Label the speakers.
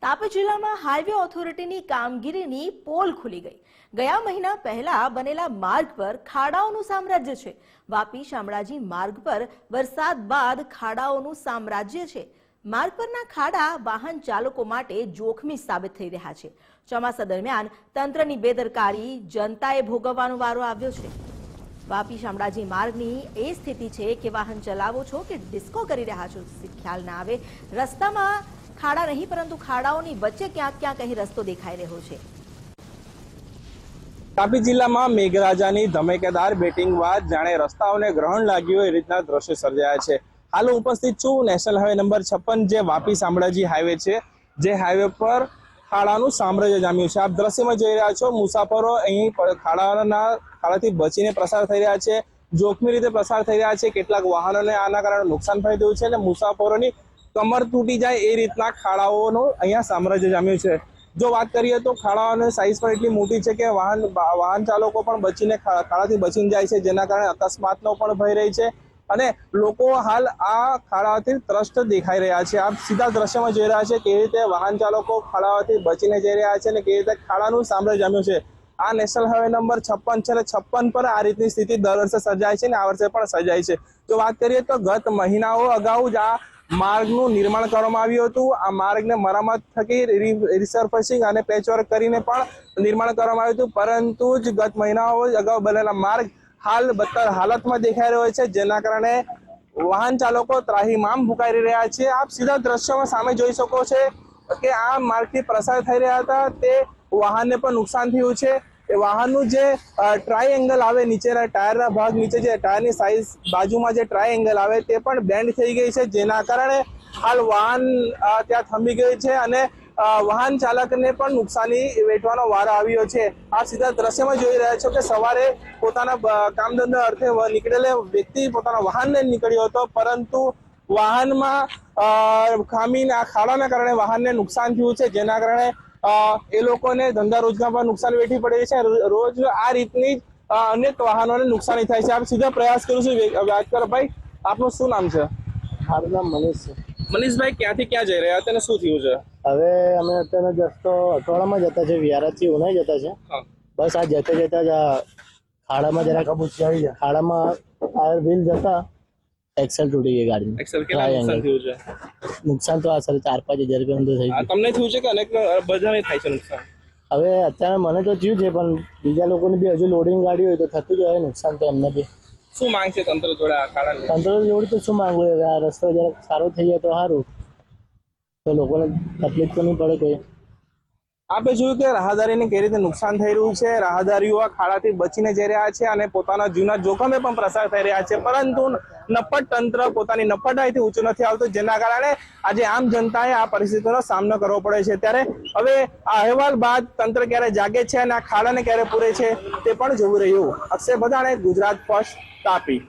Speaker 1: તાપી જિલ્લામાં હાઈવે ઓથોરિટીની કામગીરીની પોલ ખુલી ગઈ। ગયા મહિના પહેલા બનેલા માર્ગ પર ખાડાઓનું સામ્રાજ્ય છે। વાપી શામળાજી માર્ગ પર વરસાદ બાદ ખાડાઓનું સામ્રાજ્ય છે। માર્ગ પરના ખાડા વાહન ચાલકો માટે જોખમી સાબિત થઈ રહ્યા છે। ચોમાસા દરમિયાન તંત્રની બેદરકારી જનતાએ ભોગવવાનો વારો આવ્યો છે। વાપી શામળાજી માર્ગની એ સ્થિતિ છે કે વાહન ચલાવો છો કે ડિસ્કો કરી રહ્યા છો ખ્યાલ ના આવે। રસ્તામાં ખાડા નહીં પરંતુ ખાડાઓની વચ્ચે ક્યાંક ક્યાંક અહીં રસ્તો દેખાઈ રહ્યો છે।
Speaker 2: તાપી જિલ્લામાં મેઘરાજાની ધમેકેદાર બેટિંગ બાદ જાણે રસ્તાઓને ગ્રહણ લાગ્યું એ રીતના દ્રશ્યો સર્જાયા છે। હાલ હું ઉપસ્થિત છું નેશનલ હાઈવે નંબર 56 જે વાપી શામળાજી હાઈવે છે, જે હાઈવે પર ખાડાનું સામ્રાજ્ય જામ્યું છે। આપ દ્રશ્યમાં જોઈ રહ્યા છો, મુસાફરો અહીં ખાડાથી બચીને પ્રસાર થઈ રહ્યા છે, જોખમી રીતે પ્રસાર થઈ રહ્યા છે। કેટલાક વાહનોને આના કારણે નુકસાન થઈ રહ્યું છે અને મુસાફરોની કમર તૂટી જાય એ રીતના ખાડાઓનું અહીંયા સામ્રાજ્ય જામ્યું છે। જો વાત કરીએ તો ખાડાઓની સાઈઝ પણ એટલી મોટી છે કે વાહન ચાલકો પણ બચીને ખાડાથી બચીને જાય છે, જેના કારણે અકસ્માતનો પણ ભય રહી છે અને લોકો હાલ આ ખાડાથી ત્રસ્ત દેખાઈ રહ્યા છે। આપ સીધા દ્રશ્યમાં જોઈ રહ્યા છે કેવી રીતે વાહન ચાલકો ખાડાઓથી બચીને જઈ રહ્યા છે અને કેવી રીતે ખાડાનું સામ્રાજ્ય જામ્યું છે। આ નેશનલ હાઈવે નંબર 56 છે અને 56 પર આ રીતની સ્થિતિ દર વર્ષે સર્જાય છે અને આ વર્ષે પણ સર્જાય છે। જો વાત કરીએ તો ગત મહિનાઓ અગાઉ જ આ માર્ગનું નિર્માણ કરવામાં આવ્યું હતું। આ માર્ગને મરામત થકી રિસર્ફેસિંગ અને પેચવર્ક કરીને પણ નિર્માણ કરવામાં આવ્યું હતું, પરંતુ જ ગત મહિનાઓ અગાઉ બનેલા માર્ગ હાલ બદતર હાલતમાં દેખાઈ રહ્યો છે, જેના કારણે વાહન ચાલકો ત્રાહિમામ ભૂકાઈ રહ્યા છે। આપ સીધા દ્રશ્યોમાં સામે જોઈ શકો છો કે આ માર્ગથી પ્રસાર થઈ રહ્યા હતા તે વાહનને પણ નુકસાન થયું છે। એ વાહનનું જે ટ્રાયએંગલ આવે નીચેના ટાયરના ભાગ નીચે જે ટાયરની સાઈઝ બાજુમાં જે ટ્રાયએંગલ આવે તે પણ બેન્ડ થઈ ગઈ છે, જેના કારણે હાલ વાહન ત્યાં થંભી ગઈ છે અને વાહન ચાલકને પણ નુકસાની વેઠવાનો વારો આવ્યો છે। આ સીધા દ્રશ્યમાં જોઈ રહ્યા છો કે સવારે પોતાના કામ ધંધા અર્થે નીકળેલો વ્યક્તિ પોતાના વાહનને નીકળ્યો હતો, પરંતુ વાહનમાં ખામીના ખાડાના કારણે વાહનને નુકસાન થયું છે, જેના કારણે એ લોકોને ધંધા રોજગાર પર નુકસાન વેઠવી પડે છે। રોજ આ રીતની અનેક વાહનોને નુકસાની થાય છે। આપ સીધા પ્રયાસ કરું છું ભાઈ, આપનું શું નામ છે?
Speaker 3: મારું નામ મનીષ છે।
Speaker 2: મનીષભાઈ, ક્યાંથી ક્યાં જઈ રહ્યા હતા અને શું થયું છે?
Speaker 3: હવે અમે અત્યારે જસ્ટ તો અઠવાડિયામાં જતા છે, વિહારાથી ઉનાઈ જતા છે। બસ આ જતા જતા જ ખાડામાં જરા કબૂચી આવી જાય, ખાડામાં ટાયર વ્હીલ જતા એક્સેલ તૂટી ગઈ ગાડીનું।
Speaker 2: એક્સેલ કેટલા નુકસાન થયું છે?
Speaker 3: નુકસાન તો આશરે 4-5 હજાર રૂપિયા થઈ ગયું।
Speaker 2: તમને થયું છે કે અનેક બધાને થાય છે નુકસાન?
Speaker 3: હવે અત્યારે મને તો થયું છે, પણ બીજા લોકોને બી હજુ લોડિંગ ગાડી હોય તો થતું જ હોય નુકસાન તો એમને બી।
Speaker 2: શું માંગ છે તંત્ર જોડે આ ખાડાની?
Speaker 3: તંત્ર જોડે તો શું માંગવું, હવે આ રસ્તો જરાક સારો થઈ જાય તો સારું, તો લોકોને તકલીફ તો નહીં પડે કોઈ।
Speaker 2: આપે જોયું કે રાહદારીને કેવી રીતે નુકસાન થઈ રહ્યું છે। રાહદારીઓ આ ખાડાથી બચીને જઈ રહ્યા છે અને પોતાના જીવના જોખમે પણ પ્રસાર થઈ રહ્યા છે, પરંતુ નફ્ફટ તંત્ર પોતાની નફ્ફટાઈથી ઊંચું નથી આવતું, જેના કારણે આજે આમ જનતાએ આ પરિસ્થિતિનો સામનો કરવો પડે છે। ત્યારે હવે આ અહેવાલ બાદ તંત્ર ક્યારે જાગે છે અને આ ખાડાને ક્યારે પૂરે છે તે પણ જોવું રહ્યું। અક્ષય બધાણે, ગુજરાત ફર્સ્ટ, તાપી।